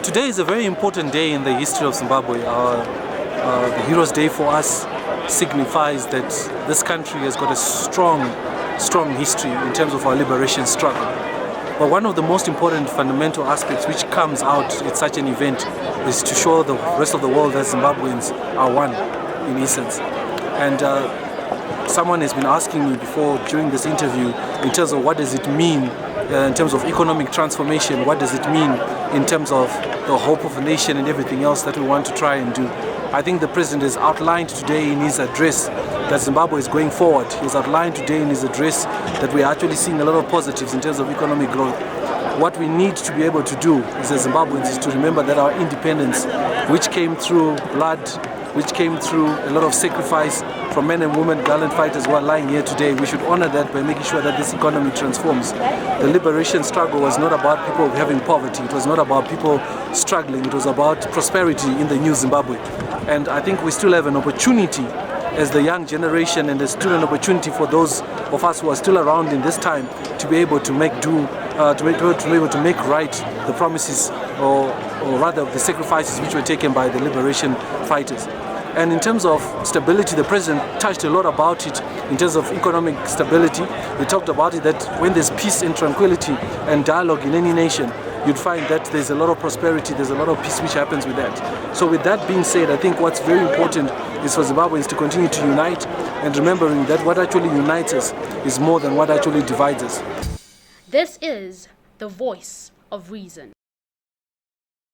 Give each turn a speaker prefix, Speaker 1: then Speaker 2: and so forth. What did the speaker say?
Speaker 1: Today is a very important day in the history of Zimbabwe. The Heroes' Day for us signifies that this country has got a strong history in terms of our liberation struggle. But one of the most important fundamental aspects which comes out at such an event is to show the rest of the world that Zimbabweans are one, in essence. And someone has been asking me before during this interview in terms of what does it mean in terms of economic transformation, what does it mean in terms of the hope of a nation and everything else that we want to try and do. I think the President has outlined today in his address that Zimbabwe is going forward. He has outlined today in his address that we are actually seeing a lot of positives in terms of economic growth. What we need to be able to do as Zimbabweans is to remember that our independence, which came through blood, which came through a lot of sacrifice from men and women, gallant fighters who are lying here today, we should honor that by making sure that this economy transforms. The liberation struggle was not about people having poverty, it was not about people struggling, it was about prosperity in the new Zimbabwe. And I think we still have an opportunity as the young generation, and there's still an opportunity for those of us who are still around in this time to be able to make do, to be able to make right the promises or rather the sacrifices which were taken by the liberation fighters. And in terms of stability, the President touched a lot about it in terms of economic stability. He talked about it that when there's peace and tranquility and dialogue in any nation, you'd find that there's a lot of prosperity, there's a lot of peace which happens with that. So with that being said, I think what's very important is for Zimbabweans to continue to unite and remembering that what actually unites us is more than what actually divides us.
Speaker 2: This is the voice of reason.